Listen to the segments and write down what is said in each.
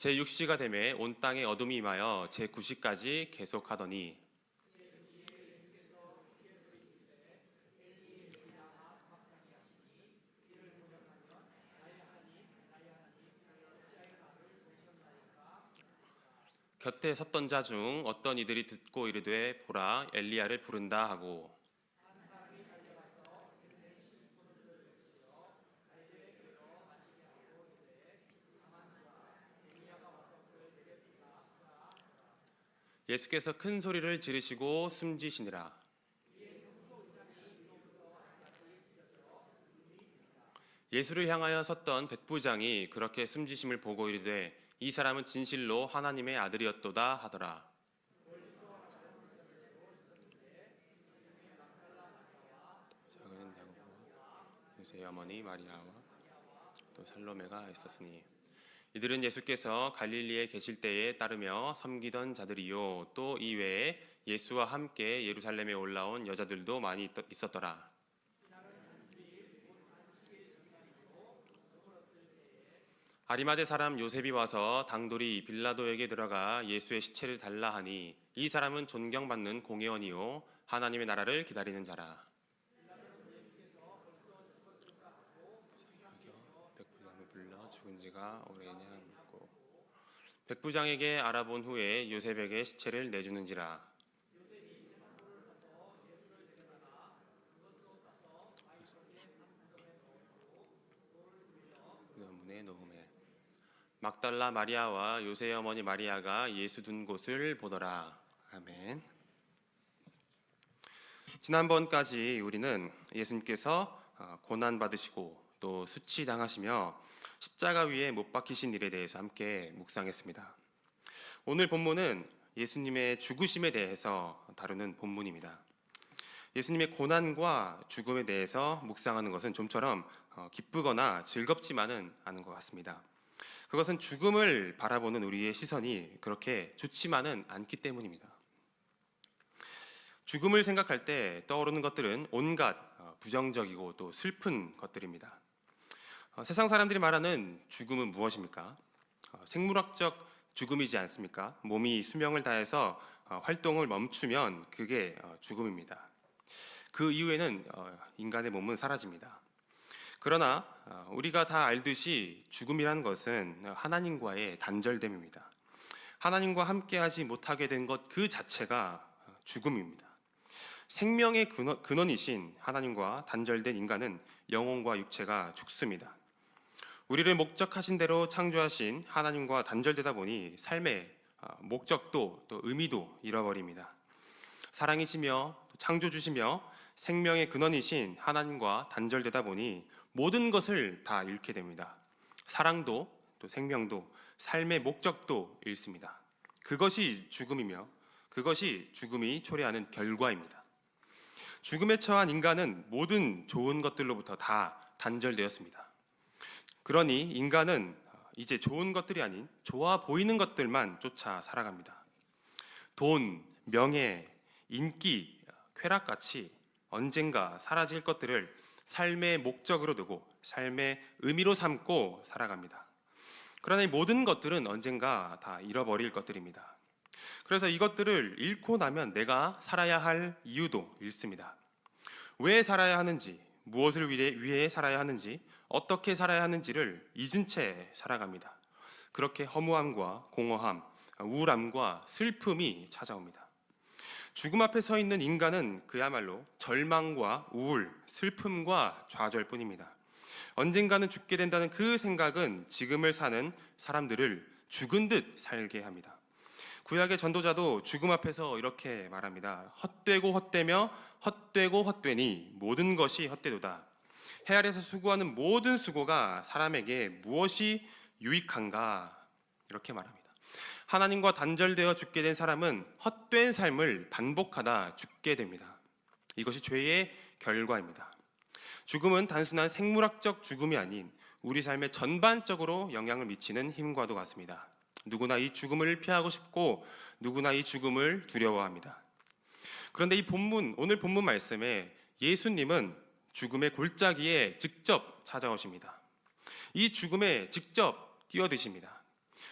제6시가 되매 온 땅에 어둠이 임하여 제9시까지 계속하더니 곁에 섰던 자 중 어떤 이들이 듣고 이르되 보라 엘리야를 부른다 하고 예수께서 큰 소리를 지르시고 숨지시니라. 예수를 향하여 섰던 백부장이 그렇게 숨지심을 보고 이르되 이 사람은 진실로 하나님의 아들이었도다 하더라. 작은 야고보, 요새 어머니 마리아와 또 살로메가 있었으니 이들은 예수께서 갈릴리에 계실 때에 따르며 섬기던 자들이요 또 이외에 예수와 함께 예루살렘에 올라온 여자들도 많이 있었더라. 아리마대 사람 요셉이 와서 당돌이 빌라도에게 들어가 예수의 시체를 달라 하니 이 사람은 존경받는 공회원이요 하나님의 나라를 기다리는 자라. 백부장을 불러 죽은 지가 오래냐 묻고 백부장에게 알아본 후에 요셉에게 시체를 내주는지라. 문에 놓음에 막달라 마리아와 요새의 어머니 마리아가 예수 둔 곳을 보더라. 아멘. 지난번까지 우리는 예수님께서 고난 받으시고 또 수치당하시며 십자가 위에 못 박히신 일에 대해서 함께 묵상했습니다. 오늘 본문은 예수님의 죽으심에 대해서 다루는 본문입니다. 예수님의 고난과 죽음에 대해서 묵상하는 것은 좀처럼 기쁘거나 즐겁지만은 않은 것 같습니다. 그것은 죽음을 바라보는 우리의 시선이 그렇게 좋지만은 않기 때문입니다. 죽음을 생각할 때 떠오르는 것들은 온갖 부정적이고 또 슬픈 것들입니다. 세상 사람들이 말하는 죽음은 무엇입니까? 생물학적 죽음이지 않습니까? 몸이 수명을 다해서 활동을 멈추면 그게 죽음입니다. 그 이후에는 인간의 몸은 사라집니다. 그러나 우리가 다 알듯이 죽음이라는 것은 하나님과의 단절됨입니다. 하나님과 함께하지 못하게 된 것 그 자체가 죽음입니다. 생명의 근원이신 하나님과 단절된 인간은 영혼과 육체가 죽습니다. 우리를 목적하신 대로 창조하신 하나님과 단절되다 보니 삶의 목적도 또 의미도 잃어버립니다. 사랑이시며 창조주시며 생명의 근원이신 하나님과 단절되다 보니 모든 것을 다 잃게 됩니다. 사랑도 또 생명도 삶의 목적도 잃습니다. 그것이 죽음이며 그것이 죽음이 초래하는 결과입니다. 죽음에 처한 인간은 모든 좋은 것들로부터 다 단절되었습니다. 그러니 인간은 이제 좋은 것들이 아닌 좋아 보이는 것들만 쫓아 살아갑니다. 돈, 명예, 인기, 쾌락같이 언젠가 사라질 것들을 삶의 목적으로 두고 삶의 의미로 삼고 살아갑니다. 그러나 이 모든 것들은 언젠가 다 잃어버릴 것들입니다. 그래서 이것들을 잃고 나면 내가 살아야 할 이유도 잃습니다. 왜 살아야 하는지, 무엇을 위해 살아야 하는지, 어떻게 살아야 하는지를 잊은 채 살아갑니다. 그렇게 허무함과 공허함, 우울함과 슬픔이 찾아옵니다. 죽음 앞에 서 있는 인간은 그야말로 절망과 우울, 슬픔과 좌절뿐입니다. 언젠가는 죽게 된다는 그 생각은 지금을 사는 사람들을 죽은 듯 살게 합니다. 구약의 전도자도 죽음 앞에서 이렇게 말합니다. 헛되고 헛되며 헛되고 헛되니 모든 것이 헛되도다. 해 아래서 수고하는 모든 수고가 사람에게 무엇이 유익한가? 이렇게 말합니다. 하나님과 단절되어 죽게 된 사람은 헛된 삶을 반복하다 죽게 됩니다. 이것이 죄의 결과입니다. 죽음은 단순한 생물학적 죽음이 아닌 우리 삶에 전반적으로 영향을 미치는 힘과도 같습니다. 누구나 이 죽음을 피하고 싶고 누구나 이 죽음을 두려워합니다. 그런데 이 오늘 본문 말씀에 예수님은 죽음의 골짜기에 직접 찾아오십니다. 이 죽음에 직접 뛰어드십니다.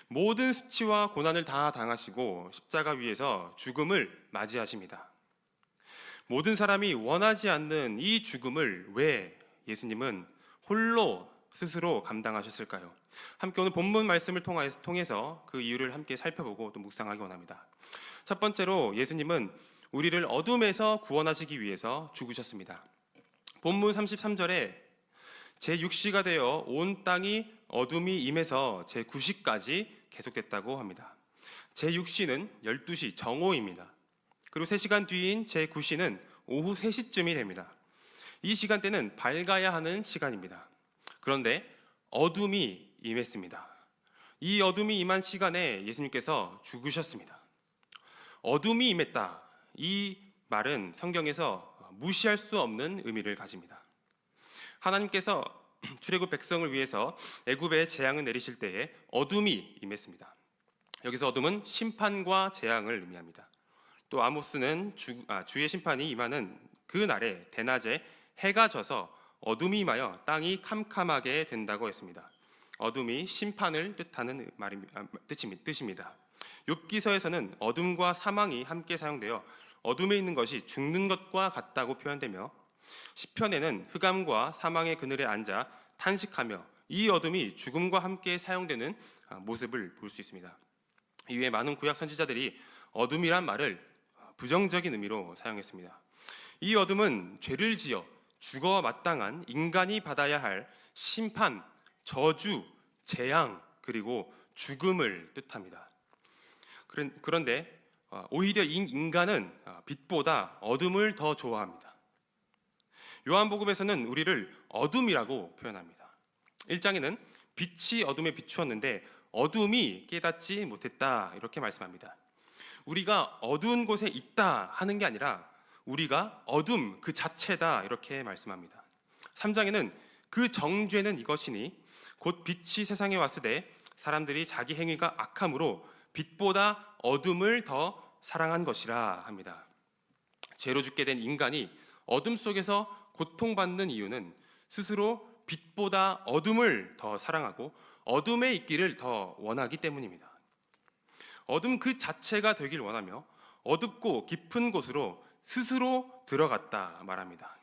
모든 수치와 고난을 다 당하시고 십자가 위에서 죽음을 맞이하십니다. 모든 사람이 원하지 않는 이 죽음을 왜 예수님은 홀로 스스로 감당하셨을까요? 함께 오늘 본문 말씀을 통해서 그 이유를 함께 살펴보고 또 묵상하기 원합니다. 첫 번째로 예수님은 우리를 어둠에서 구원하시기 위해서 죽으셨습니다. 본문 33절에 제6시가 되어 온 땅이 어둠이 임해서 제9시까지 계속됐다고 합니다. 제6시는 12시 정오입니다. 그리고 3시간 뒤인 제9시는 오후 3시쯤이 됩니다. 이 시간대는 밝아야 하는 시간입니다. 그런데 어둠이 임했습니다. 이 어둠이 임한 시간에 예수님께서 죽으셨습니다. 어둠이 임했다. 이 말은 성경에서 무시할 수 없는 의미를 가집니다. 하나님께서 출애굽 백성을 위해서 애굽에 재앙을 내리실 때에 어둠이 임했습니다. 여기서 어둠은 심판과 재앙을 의미합니다. 또 아모스는 주의 심판이 임하는 그 날에 대낮에 해가 져서 어둠이 임하여 땅이 캄캄하게 된다고 했습니다. 어둠이 심판을 뜻하는 뜻입니다. 욥기서에서는 어둠과 사망이 함께 사용되어 어둠에 있는 것이 죽는 것과 같다고 표현되며 시편에는 흑암과 사망의 그늘에 앉아 탄식하며 이 어둠이 죽음과 함께 사용되는 모습을 볼 수 있습니다. 이외에 많은 구약 선지자들이 어둠이란 말을 부정적인 의미로 사용했습니다. 이 어둠은 죄를 지어 죽어 마땅한 인간이 받아야 할 심판, 저주, 재앙, 그리고 죽음을 뜻합니다. 그런데 오히려 인간은 빛보다 어둠을 더 좋아합니다. 요한복음에서는 우리를 어둠이라고 표현합니다. 1장에는 빛이 어둠에 비추었는데 어둠이 깨닫지 못했다 이렇게 말씀합니다. 우리가 어두운 곳에 있다 하는 게 아니라 우리가 어둠 그 자체다 이렇게 말씀합니다. 3장에는 그 정죄는 이것이니 곧 빛이 세상에 왔을 때 사람들이 자기 행위가 악함으로 빛보다 어둠을 더 사랑한 것이라 합니다. 죄로 죽게 된 인간이 어둠 속에서 고통받는 이유는 스스로 빛보다 어둠을 더 사랑하고 어둠에 있기를 더 원하기 때문입니다. 어둠 그 자체가 되길 원하며 어둡고 깊은 곳으로 스스로 들어갔다 말합니다.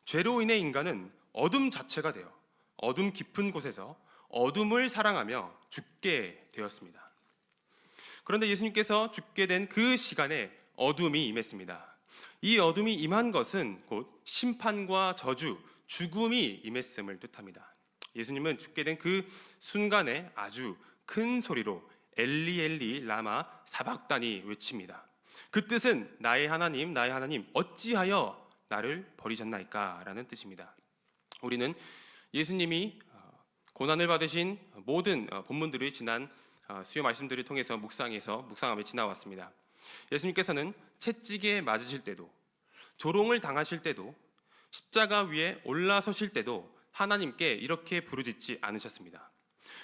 죄로 인해 인간은 어둠 자체가 되어 어둠 깊은 곳에서 어둠을 사랑하며 죽게 되었습니다. 그런데 예수님께서 죽게 된 그 시간에 어둠이 임했습니다. 이 어둠이 임한 것은 곧 심판과 저주, 죽음이 임했음을 뜻합니다. 예수님은 죽게 된 그 순간에 아주 큰 소리로 엘리 엘리 라마 사박다니 외칩니다. 그 뜻은 나의 하나님 어찌하여 나를 버리셨나이까 라는 뜻입니다. 우리는 예수님이 고난을 받으신 모든 본문들의 지난 수요 말씀들을 통해서 묵상하며 지나왔습니다. 예수님께서는 채찍에 맞으실 때도 조롱을 당하실 때도 십자가 위에 올라서실 때도 하나님께 이렇게 부르짖지 않으셨습니다.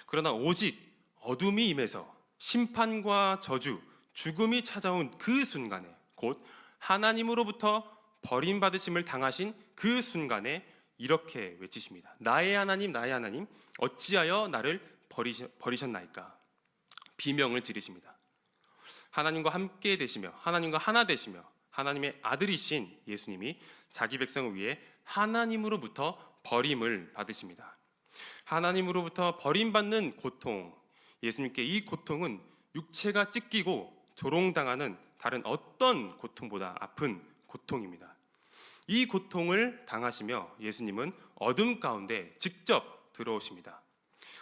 그러나 오직 어둠이 임해서 심판과 저주, 죽음이 찾아온 그 순간에 곧 하나님으로부터 버림받으심을 당하신 그 순간에 이렇게 외치십니다. 나의 하나님 어찌하여 나를 버리셨나이까. 비명을 지르십니다. 하나님과 함께 되시며 하나님과 하나 되시며 하나님의 아들이신 예수님이 자기 백성을 위해 하나님으로부터 버림을 받으십니다. 하나님으로부터 버림받는 고통, 예수님께 이 고통은 육체가 찢기고 조롱당하는 다른 어떤 고통보다 아픈 고통입니다. 이 고통을 당하시며 예수님은 어둠 가운데 직접 들어오십니다.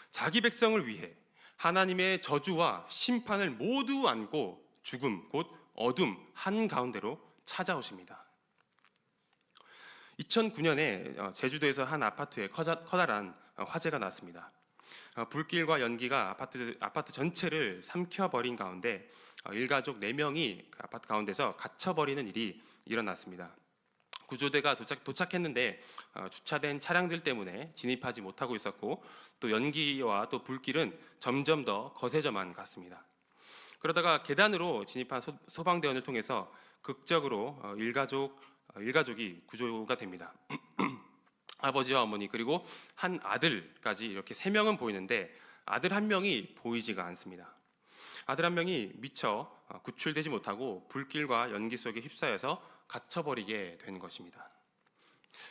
자기 백성을 위해 하나님의 저주와 심판을 모두 안고 죽음, 곧 어둠 한가운데로 찾아오십니다. 2009년에 제주도에서 한 아파트에 커다란 화재가 났습니다. 불길과 연기가 아파트 전체를 삼켜버린 가운데 일가족 4명이 그 아파트 가운데서 갇혀버리는 일이 일어났습니다. 구조대가 도착했는데 주차된 차량들 때문에 진입하지 못하고 있었고 또 연기와 또 불길은 점점 더 거세져만 갔습니다. 그러다가 계단으로 진입한 소방대원을 통해서 극적으로 일가족이 구조가 됩니다. 아버지와 어머니 그리고 한 아들까지 이렇게 3명은 보이는데 아들 한 명이 보이지가 않습니다. 아들 한 명이 미처 구출되지 못하고 불길과 연기 속에 휩싸여서 갇혀버리게 된 것입니다.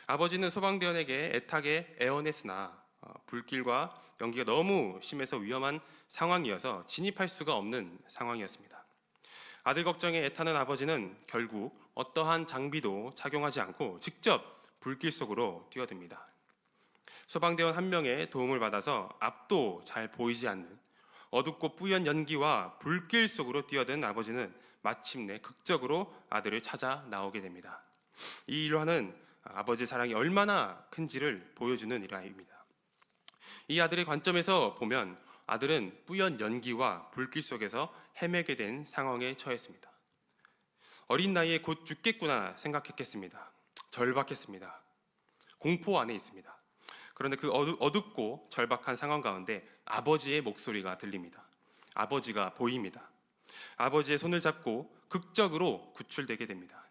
아버지는 소방대원에게 애타게 애원했으나 불길과 연기가 너무 심해서 위험한 상황이어서 진입할 수가 없는 상황이었습니다. 아들 걱정에 애타는 아버지는 결국 어떠한 장비도 착용하지 않고 직접 불길 속으로 뛰어듭니다. 소방대원 한 명의 도움을 받아서 앞도 잘 보이지 않는 어둡고 뿌연 연기와 불길 속으로 뛰어든 아버지는 마침내 극적으로 아들을 찾아 나오게 됩니다. 이 일화는 아버지의 사랑이 얼마나 큰지를 보여주는 일화입니다. 이 아들의 관점에서 보면 아들은 뿌연 연기와 불길 속에서 헤매게 된 상황에 처했습니다. 어린 나이에 곧 죽겠구나 생각했겠습니다. 절박했습니다. 공포 안에 있습니다. 그런데 그 어둡고 절박한 상황 가운데 아버지의 목소리가 들립니다. 아버지가 보입니다. 아버지의 손을 잡고 극적으로 구출되게 됩니다.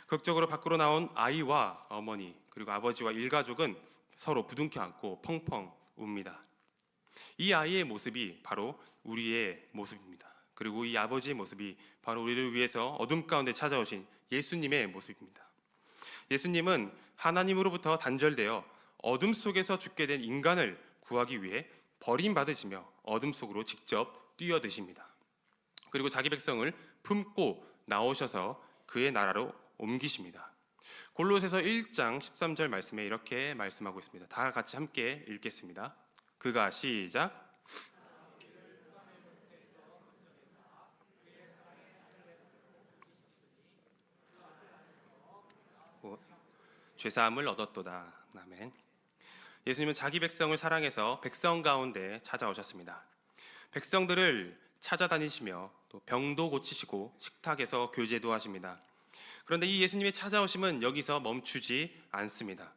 극적으로 밖으로 나온 아이와 어머니 그리고 아버지와 일가족은 서로 부둥켜 안고 펑펑 웁니다. 이 아이의 모습이 바로 우리의 모습입니다. 그리고 이 아버지의 모습이 바로 우리를 위해서 어둠 가운데 찾아오신 예수님의 모습입니다. 예수님은 하나님으로부터 단절되어 어둠 속에서 죽게 된 인간을 구하기 위해 버림받으시며 어둠 속으로 직접 뛰어드십니다. 그리고 자기 백성을 품고 나오셔서 그의 나라로 옮기십니다. 골로새서 1장 13절 말씀에 이렇게 말씀하고 있습니다. 다 같이 함께 읽겠습니다. 그가 시작. 죄사함을 얻었도다. 아멘. 예수님은 자기 백성을 사랑해서 백성 가운데 찾아오셨습니다. 백성들을 찾아다니시며 또 병도 고치시고 식탁에서 교제도 하십니다. 그런데 이 예수님의 찾아오심은 여기서 멈추지 않습니다.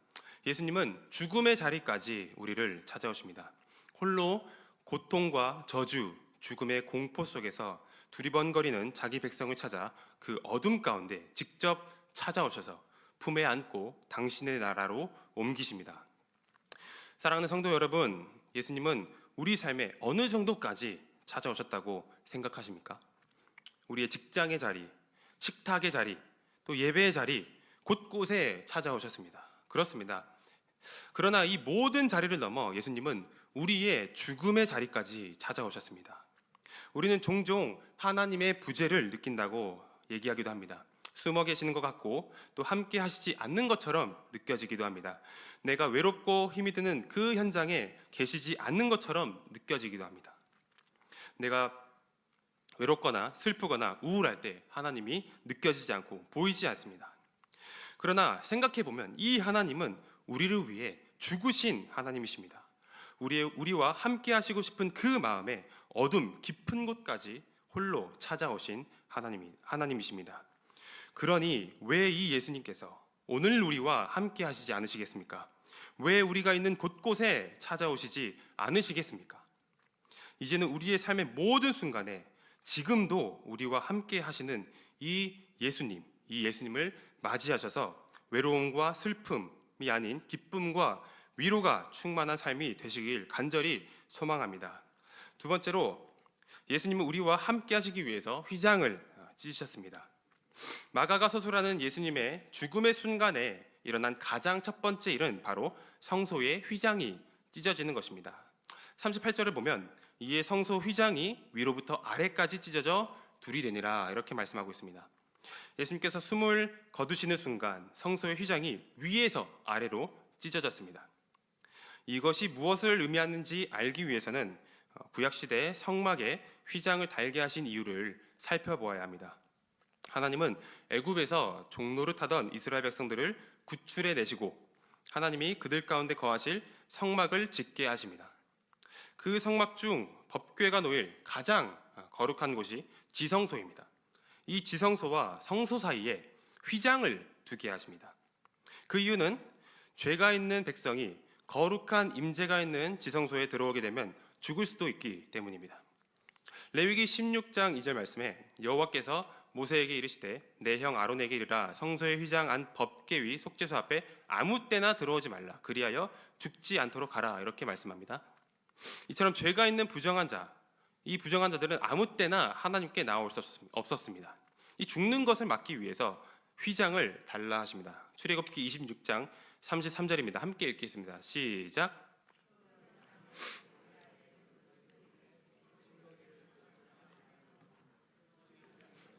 예수님은 죽음의 자리까지 우리를 찾아오십니다. 홀로 고통과 저주, 죽음의 공포 속에서 두리번거리는 자기 백성을 찾아 그 어둠 가운데 직접 찾아오셔서 품에 안고 당신의 나라로 옮기십니다. 사랑하는 성도 여러분, 예수님은 우리 삶에 어느 정도까지 찾아오셨다고 생각하십니까? 우리의 직장의 자리, 식탁의 자리, 또 예배의 자리, 곳곳에 찾아오셨습니다. 그렇습니다. 그러나 이 모든 자리를 넘어 예수님은 우리의 죽음의 자리까지 찾아오셨습니다. 우리는 종종 하나님의 부재를 느낀다고 얘기하기도 합니다. 숨어 계시는 것 같고 또 함께 하시지 않는 것처럼 느껴지기도 합니다. 내가 외롭고 힘이 드는 그 현장에 계시지 않는 것처럼 느껴지기도 합니다. 내가 외롭거나 슬프거나 우울할 때 하나님이 느껴지지 않고 보이지 않습니다. 그러나 생각해 보면 이 하나님은 우리를 위해 죽으신 하나님이십니다. 우리와 함께 하시고 싶은 그 마음에 어둠 깊은 곳까지 홀로 찾아오신 하나님이십니다. 그러니 왜 이 예수님께서 오늘 우리와 함께 하시지 않으시겠습니까? 왜 우리가 있는 곳곳에 찾아오시지 않으시겠습니까? 이제는 우리의 삶의 모든 순간에 지금도 우리와 함께 하시는 이 예수님을 맞이하셔서 외로움과 슬픔이 아닌 기쁨과 위로가 충만한 삶이 되시길 간절히 소망합니다. 두 번째로 예수님은 우리와 함께 하시기 위해서 휘장을 찢으셨습니다. 마가가 서술하는 예수님의 죽음의 순간에 일어난 가장 첫 번째 일은 바로 성소의 휘장이 찢어지는 것입니다. 38절을 보면 이에 성소 휘장이 위로부터 아래까지 찢어져 둘이 되니라 이렇게 말씀하고 있습니다. 예수님께서 숨을 거두시는 순간 성소의 휘장이 위에서 아래로 찢어졌습니다. 이것이 무엇을 의미하는지 알기 위해서는 구약시대의 성막에 휘장을 달게 하신 이유를 살펴보아야 합니다. 하나님은 애굽에서 종노릇하던 이스라엘 백성들을 구출해 내시고 하나님이 그들 가운데 거하실 성막을 짓게 하십니다. 그 성막 중 법궤가 놓일 가장 거룩한 곳이 지성소입니다. 이 지성소와 성소 사이에 휘장을 두게 하십니다. 그 이유는 죄가 있는 백성이 거룩한 임재가 있는 지성소에 들어오게 되면 죽을 수도 있기 때문입니다. 레위기 16장 2절 말씀에 여호와께서 모세에게 이르시되 내 형 아론에게 이르라 성소의 휘장 안 법궤 위 속죄소 앞에 아무 때나 들어오지 말라 그리하여 죽지 않도록 하라 이렇게 말씀합니다. 이처럼 죄가 있는 부정한 자, 이 부정한 자들은 아무 때나 하나님께 나올 수 없었습니다. 이 죽는 것을 막기 위해서 휘장을 달라 하십니다. 출애굽기 26장 33절입니다. 함께 읽겠습니다. 시작.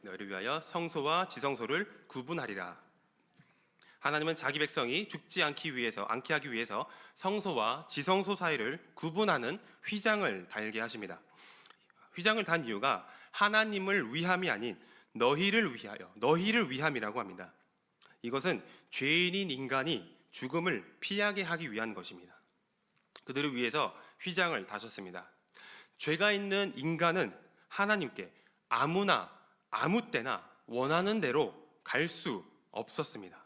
너희를 위하여 성소와 지성소를 구분하리라. 하나님은 자기 백성이 죽지 않게 하기 위해서 성소와 지성소 사이를 구분하는 휘장을 달게 하십니다. 휘장을 단 이유가 하나님을 위함이 아닌 너희를 위함이라고 합니다. 이것은 죄인인 인간이 죽음을 피하게 하기 위한 것입니다. 그들을 위해서 휘장을 다셨습니다. 죄가 있는 인간은 하나님께 아무나 아무 때나 원하는 대로 갈 수 없었습니다.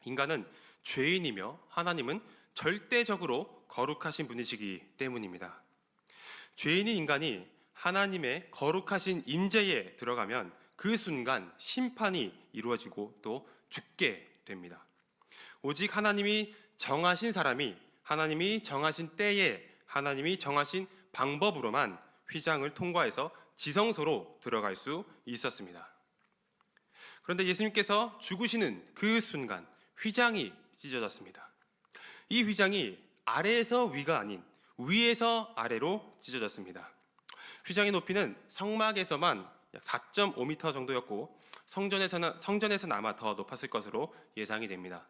인간은 죄인이며 하나님은 절대적으로 거룩하신 분이시기 때문입니다. 죄인인 인간이 하나님의 거룩하신 임재에 들어가면 그 순간 심판이 이루어지고 또 죽게 됩니다. 오직 하나님이 정하신 사람이 하나님이 정하신 때에 하나님이 정하신 방법으로만 휘장을 통과해서 지성소로 들어갈 수 있었습니다. 그런데 예수님께서 죽으시는 그 순간 휘장이 찢어졌습니다. 이 휘장이 아래에서 위가 아닌 위에서 아래로 찢어졌습니다. 휘장의 높이는 성막에서만 약 4.5m 정도였고 성전에서는 아마 더 높았을 것으로 예상이 됩니다.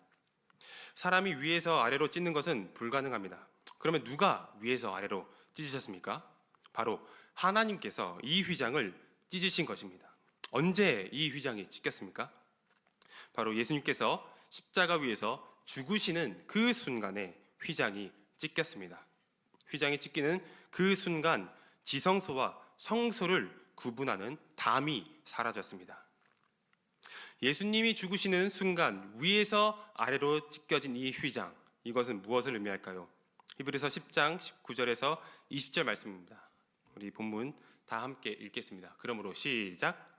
사람이 위에서 아래로 찢는 것은 불가능합니다. 그러면 누가 위에서 아래로 찢으셨습니까? 바로 하나님께서 이 휘장을 찢으신 것입니다. 언제 이 휘장이 찢겼습니까? 바로 예수님께서 십자가 위에서 죽으시는 그 순간에 휘장이 찢겼습니다. 휘장이 찢기는 그 순간 지성소와 성소를 구분하는 담이 사라졌습니다. 예수님이 죽으시는 순간 위에서 아래로 찢겨진 이 휘장, 이것은 무엇을 의미할까요? 히브리서 10장 19절에서 20절 말씀입니다. 우리 본문 다 함께 읽겠습니다. 그러므로 시작.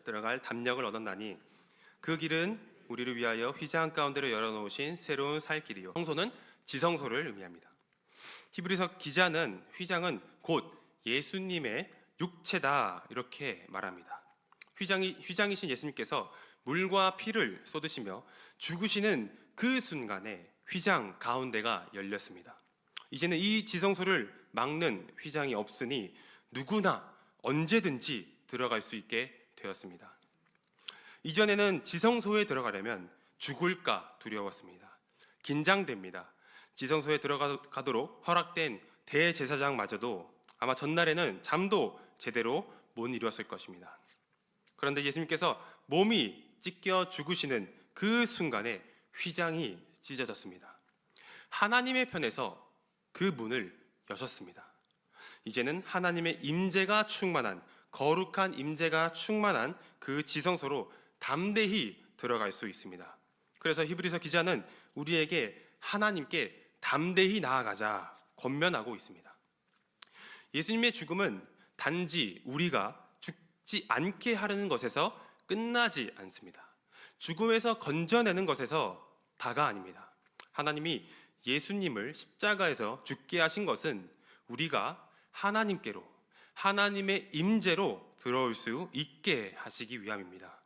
들어갈 담력을 얻었나니 그 길은 우리를 위하여 휘장 가운데로 열어놓으신 새로운 살 길이요. 성소는 지성소를 의미합니다. 히브리서 기자는 휘장은 곧 예수님의 육체다 이렇게 말합니다. 휘장이신 예수님께서 물과 피를 쏟으시며 죽으시는 그 순간에 휘장 가운데가 열렸습니다. 이제는 이 지성소를 막는 휘장이 없으니 누구나 언제든지 들어갈 수 있게 되었습니다. 이전에는 지성소에 들어가려면 죽을까 두려웠습니다. 긴장됩니다. 지성소에 들어가도록 허락된 대제사장마저도 아마 전날에는 잠도 제대로 못 이뤘을 것입니다. 그런데 예수님께서 몸이 찢겨 죽으시는 그 순간에 휘장이 찢어졌습니다. 하나님의 편에서 그 문을 여셨습니다. 이제는 하나님의 임재가 충만한 거룩한 임재가 충만한 그 지성소로 담대히 들어갈 수 있습니다. 그래서 히브리서 기자는 우리에게 하나님께 담대히 나아가자 권면하고 있습니다. 예수님의 죽음은 단지 우리가 죽지 않게 하려는 것에서 끝나지 않습니다. 죽음에서 건져내는 것에서 다가 아닙니다. 하나님이 예수님을 십자가에서 죽게 하신 것은 우리가 하나님께로 하나님의 임재로 들어올 수 있게 하시기 위함입니다.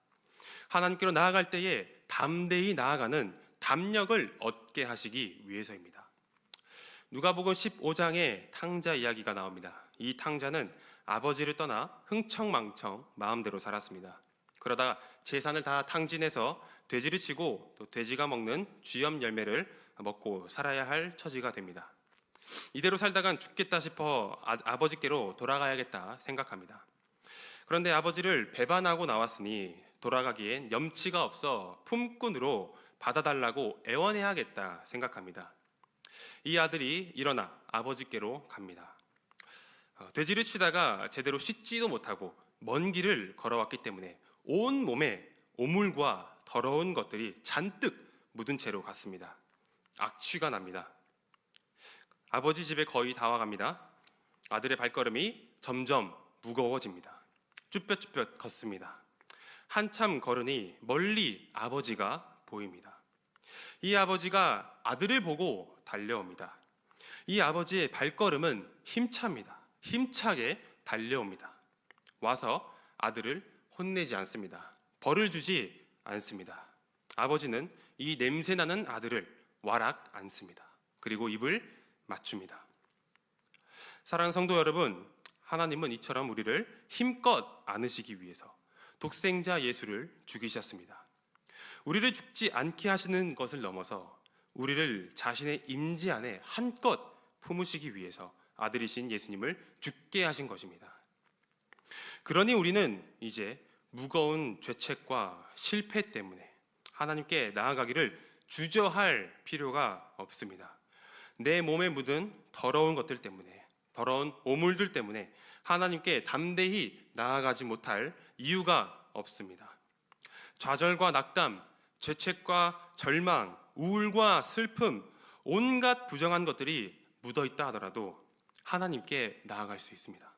하나님께로 나아갈 때에 담대히 나아가는 담력을 얻게 하시기 위해서입니다. 누가복음 15장에 탕자 이야기가 나옵니다. 이 탕자는 아버지를 떠나 흥청망청 마음대로 살았습니다. 그러다 재산을 다 탕진해서 돼지를 치고 또 돼지가 먹는 쥐염 열매를 먹고 살아야 할 처지가 됩니다. 이대로 살다간 죽겠다 싶어 아버지께로 돌아가야겠다 생각합니다. 그런데 아버지를 배반하고 나왔으니 돌아가기엔 염치가 없어 품꾼으로 받아달라고 애원해야겠다 생각합니다. 이 아들이 일어나 아버지께로 갑니다. 돼지를 치다가 제대로 씻지도 못하고 먼 길을 걸어왔기 때문에 온 몸에 오물과 더러운 것들이 잔뜩 묻은 채로 갔습니다. 악취가 납니다. 아버지 집에 거의 다 와갑니다. 아들의 발걸음이 점점 무거워집니다. 쭈뼛쭈뼛 걷습니다. 한참 걸으니 멀리 아버지가 보입니다. 이 아버지가 아들을 보고 달려옵니다. 이 아버지의 발걸음은 힘찹니다. 힘차게 달려옵니다. 와서 아들을 혼내지 않습니다. 벌을 주지 않습니다. 아버지는 이 냄새나는 아들을 와락 안습니다. 그리고 입을 맞춥니다. 사랑하는 성도 여러분, 하나님은 이처럼 우리를 힘껏 안으시기 위해서 독생자 예수를 죽이셨습니다. 우리를 죽지 않게 하시는 것을 넘어서 우리를 자신의 임재 안에 한껏 품으시기 위해서 아들이신 예수님을 죽게 하신 것입니다. 그러니 우리는 이제 무거운 죄책과 실패 때문에 하나님께 나아가기를 주저할 필요가 없습니다. 내 몸에 묻은 더러운 것들 때문에, 더러운 오물들 때문에 하나님께 담대히 나아가지 못할 이유가 없습니다. 좌절과 낙담, 죄책과 절망, 우울과 슬픔, 온갖 부정한 것들이 묻어있다 하더라도 하나님께 나아갈 수 있습니다.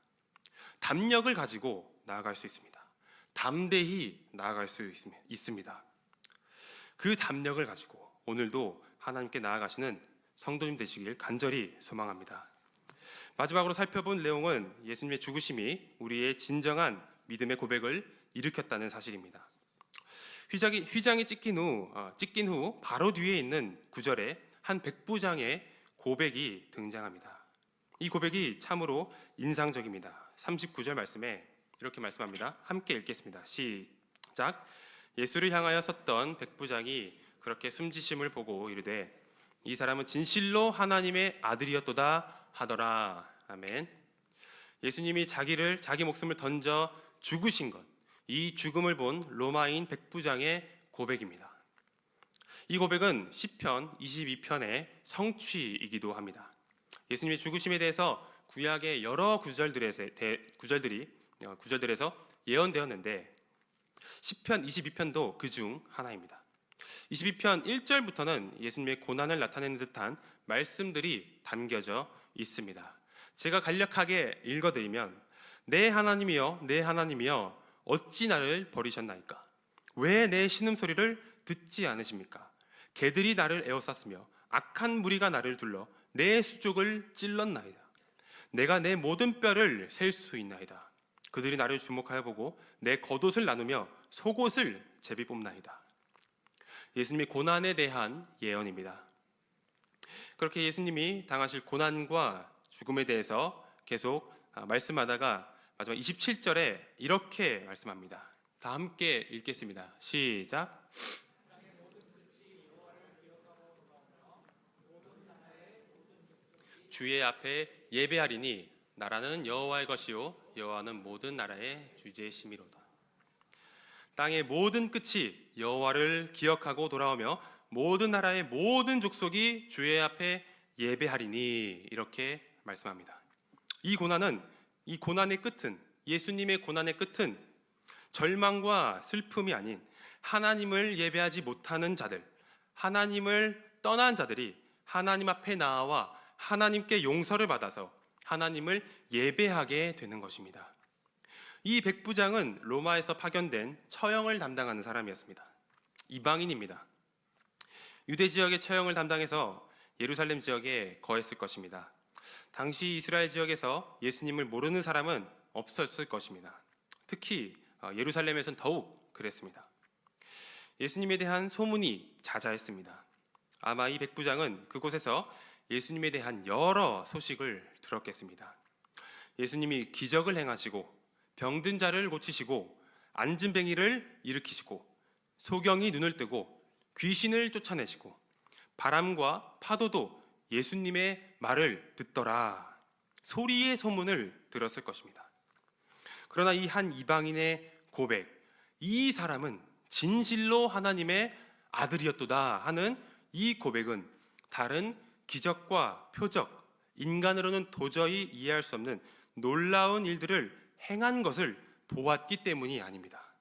담력을 가지고 나아갈 수 있습니다. 담대히 나아갈 수 있습니다. 그 담력을 가지고 오늘도 하나님께 나아가시는 성도님 되시길 간절히 소망합니다. 마지막으로 살펴본 내용은 예수님의 죽으심이 우리의 진정한 믿음의 고백을 일으켰다는 사실입니다. 휘장이 찢긴 후 바로 뒤에 있는 구절에 한 백부장의 고백이 등장합니다. 이 고백이 참으로 인상적입니다. 39절 말씀에 이렇게 말씀합니다. 함께 읽겠습니다. 시작. 예수를 향하여 섰던 백부장이 그렇게 숨지심을 보고 이르되 이 사람은 진실로 하나님의 아들이었도다 하더라. 아멘. 예수님이 자기 목숨을 던져 죽으신 것, 이 죽음을 본 로마인 백부장의 고백입니다. 이 고백은 시편 22편의 성취이기도 합니다. 예수님의 죽으심에 대해서 구약의 여러 구절들에서 예언되었는데 시편 22편도 그중 하나입니다. 22편 1절부터는 예수님의 고난을 나타내는 듯한 말씀들이 담겨져 있습니다. 제가 간략하게 읽어드리면 내 하나님이여 내 하나님이여 어찌 나를 버리셨나이까? 왜 내 신음소리를 듣지 않으십니까? 개들이 나를 에워쌌으며 악한 무리가 나를 둘러 내 수족을 찔렀나이다. 내가 내 모든 뼈를 셀 수 있나이다. 그들이 나를 주목하여 보고 내 겉옷을 나누며 속옷을 제비 뽑나이다. 예수님의 고난에 대한 예언입니다. 그렇게 예수님이 당하실 고난과 죽음에 대해서 계속 말씀하다가 마지막 27절에 이렇게 말씀합니다. 다 함께 읽겠습니다. 시작. 주의 앞에 예배하리니 나라는 여호와의 것이요 여호와는 모든 나라의 주제심이로다. 땅의 모든 끝이 여호와를 기억하고 돌아오며 모든 나라의 모든 족속이 주의 앞에 예배하리니 이렇게 말씀합니다. 이 고난의 끝은 예수님의 고난의 끝은 절망과 슬픔이 아닌 하나님을 예배하지 못하는 자들, 하나님을 떠난 자들이 하나님 앞에 나와 하나님께 용서를 받아서 하나님을 예배하게 되는 것입니다. 이 백부장은 로마에서 파견된 처형을 담당하는 사람이었습니다. 이방인입니다. 유대 지역의 처형을 담당해서 예루살렘 지역에 거했을 것입니다. 당시 이스라엘 지역에서 예수님을 모르는 사람은 없었을 것입니다. 특히 예루살렘에서는 더욱 그랬습니다. 예수님에 대한 소문이 자자했습니다. 아마 이 백부장은 그곳에서 예수님에 대한 여러 소식을 들었겠습니다. 예수님이 기적을 행하시고 병든 자를 고치시고 안진뱅이를 일으키시고 소경이 눈을 뜨고 귀신을 쫓아내시고 바람과 파도도 예수님의 말을 듣더라. 소리의 소문을 들었을 것입니다. 그러나 이 한 이방인의 고백, 이 사람은 진실로 하나님의 아들이었도다 하는 이 고백은 다른 기적과 표적, 인간으로는 도저히 이해할 수 없는 놀라운 일들을 행한 것을 보았기 때문이 아닙니다.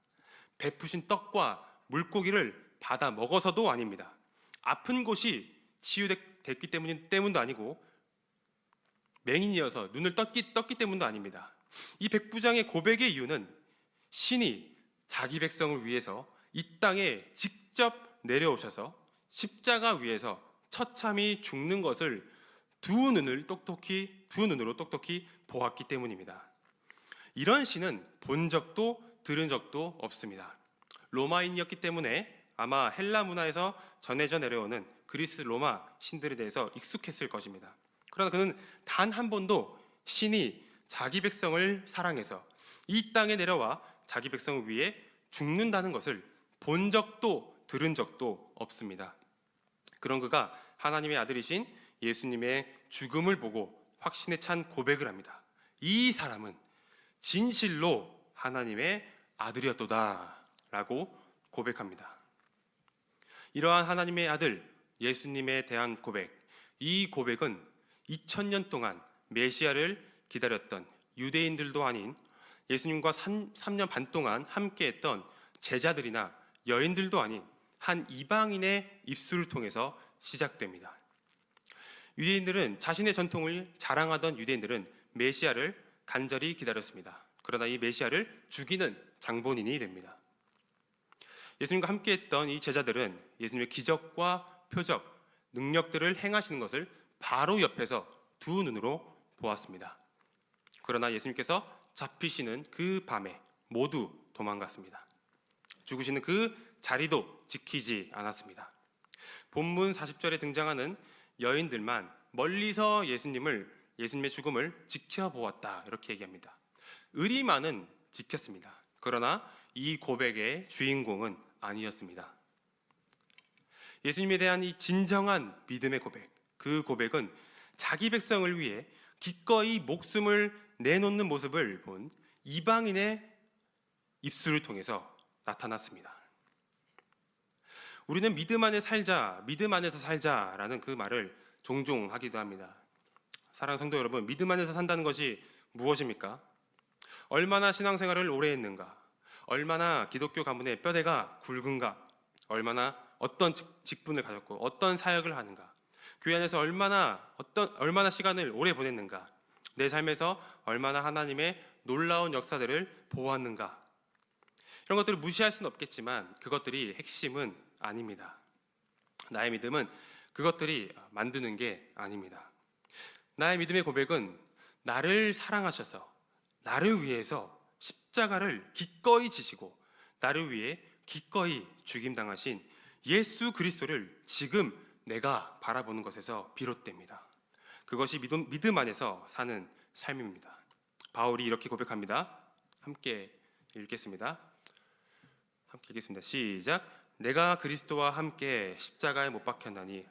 베푸신 떡과 물고기를 받아 먹어서도 아닙니다. 아픈 곳이 치유됐기 때문도 아니고 맹인이어서 눈을 떴기 때문도 아닙니다. 이 백부장의 고백의 이유는 신이 자기 백성을 위해서 이 땅에 직접 내려오셔서 십자가 위에서 처참히 죽는 것을 두 눈으로 똑똑히 보았기 때문입니다. 이런 시는 본 적도 들은 적도 없습니다. 로마인이었기 때문에 아마 헬라 문화에서 전해져 내려오는 그리스 로마 신들에 대해서 익숙했을 것입니다. 그러나 그는 단 한 번도 신이 자기 백성을 사랑해서 이 땅에 내려와 자기 백성을 위해 죽는다는 것을 본 적도 들은 적도 없습니다. 그런 그가 하나님의 아들이신 예수님의 죽음을 보고 확신에 찬 고백을 합니다. 이 사람은 진실로 하나님의 아들이었도다 라고 고백합니다. 이러한 하나님의 아들 예수님에 대한 고백, 이 고백은 2000년 동안 메시아를 기다렸던 유대인들도 아닌 예수님과 3년 반 동안 함께했던 제자들이나 여인들도 아닌 한 이방인의 입술을 통해서 시작됩니다. 자신의 전통을 자랑하던 유대인들은 메시아를 간절히 기다렸습니다. 그러나 이 메시아를 죽이는 장본인이 됩니다. 예수님과 함께했던 이 제자들은 예수님의 기적과 표적, 능력들을 행하시는 것을 바로 옆에서 두 눈으로 보았습니다. 그러나 예수님께서 잡히시는 그 밤에 모두 도망갔습니다. 죽으시는 그 자리도 지키지 않았습니다. 본문 40절에 등장하는 여인들만 멀리서 예수님의 죽음을 지켜보았다 이렇게 얘기합니다. 의리만은 지켰습니다. 그러나 이 고백의 주인공은 아니었습니다. 예수님에 대한 이 진정한 믿음의 고백, 그 고백은 자기 백성을 위해 기꺼이 목숨을 내놓는 모습을 본 이방인의 입술을 통해서 나타났습니다. 우리는 믿음 안에서 살자라는 그 말을 종종 하기도 합니다. 사랑하는 성도 여러분, 믿음 안에서 산다는 것이 무엇입니까? 얼마나 신앙생활을 오래 했는가? 얼마나 기독교 가문의 뼈대가 굵은가? 얼마나 어떤 직분을 가졌고 어떤 사역을 하는가? 교회 안에서 얼마나 시간을 오래 보냈는가? 내 삶에서 얼마나 하나님의 놀라운 역사들을 보았는가? 이런 것들을 무시할 수는 없겠지만 그것들이 핵심은 아닙니다. 나의 믿음은 그것들이 만드는 게 아닙니다. 나의 믿음의 고백은 나를 사랑하셔서 나를 위해서 십자가를 기꺼이 지시고 나를 위해 기꺼이 죽임당하신 예수 그리스도를 지금 내가 바라보는 것에서 비롯됩니다. 그것이 믿음 안에서 사는 삶입니다. 바울이 이렇게 고백합니다. 함께 읽겠습니다. 시작. 내가 그리스도와 함께 십자가에 못 박혔나니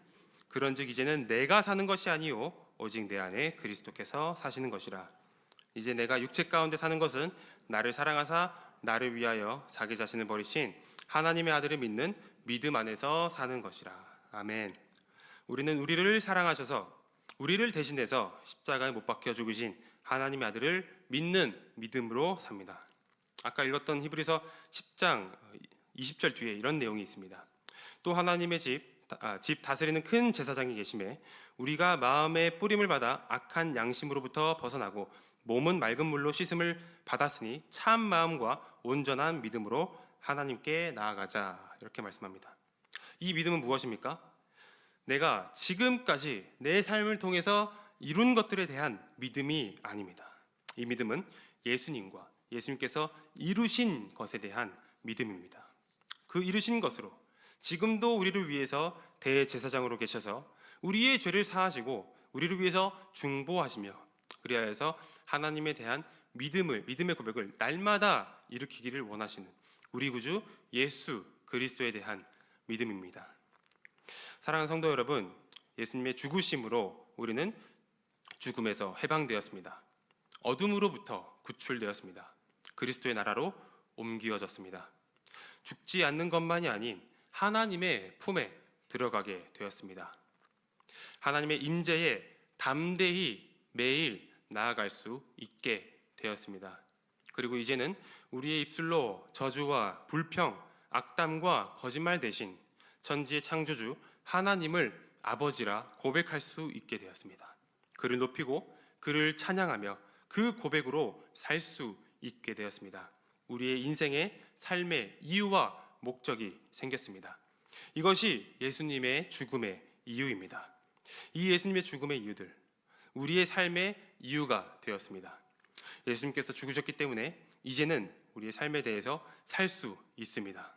그런즉 이제는 내가 사는 것이 아니요 오직 내 안에 그리스도께서 사시는 것이라. 이제 내가 육체 가운데 사는 것은 나를 사랑하사 나를 위하여 자기 자신을 버리신 하나님의 아들을 믿는 믿음 안에서 사는 것이라. 아멘. 우리는 우리를 사랑하셔서 우리를 대신해서 십자가에 못 박혀 죽으신 하나님의 아들을 믿는 믿음으로 삽니다. 아까 읽었던 히브리서 10장 20절 뒤에 이런 내용이 있습니다. 또 하나님의 집 다스리는 큰 제사장이 계심에 우리가 마음의 뿌림을 받아 악한 양심으로부터 벗어나고 몸은 맑은 물로 씻음을 받았으니 참 마음과 온전한 믿음으로 하나님께 나아가자 이렇게 말씀합니다. 이 믿음은 무엇입니까? 내가 지금까지 내 삶을 통해서 이룬 것들에 대한 믿음이 아닙니다. 이 믿음은 예수님과 예수님께서 이루신 것에 대한 믿음입니다. 그 이루신 것으로 지금도 우리를 위해서 대제사장으로 계셔서 우리의 죄를 사하시고 우리를 위해서 중보하시며 그리하여서 하나님에 대한 믿음의 고백을 날마다 일으키기를 원하시는 우리 구주 예수 그리스도에 대한 믿음입니다. 사랑하는 성도 여러분, 예수님의 죽으심으로 우리는 죽음에서 해방되었습니다. 어둠으로부터 구출되었습니다. 그리스도의 나라로 옮겨졌습니다. 죽지 않는 것만이 아닌 하나님의 품에 들어가게 되었습니다. 하나님의 임재에 담대히 매일 나아갈 수 있게 되었습니다. 그리고 이제는 우리의 입술로 저주와 불평, 악담과 거짓말 대신 천지의 창조주 하나님을 아버지라 고백할 수 있게 되었습니다. 그를 높이고 그를 찬양하며 그 고백으로 살 수 있게 되었습니다. 우리의 인생의 삶의 이유와 목적이 생겼습니다. 이것이 예수님의 죽음의 이유입니다. 이 예수님의 죽음의 이유들, 우리의 삶의 이유가 되었습니다. 예수님께서 죽으셨기 때문에 이제는 우리의 삶에 대해서 살 수 있습니다.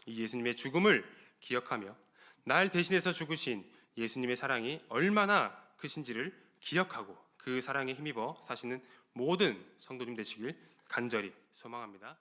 이 예수님의 죽음을 기억하며 날 대신해서 죽으신 예수님의 사랑이 얼마나 크신지를 기억하고 그 사랑에 힘입어 사시는 모든 성도님 되시길 간절히 소망합니다.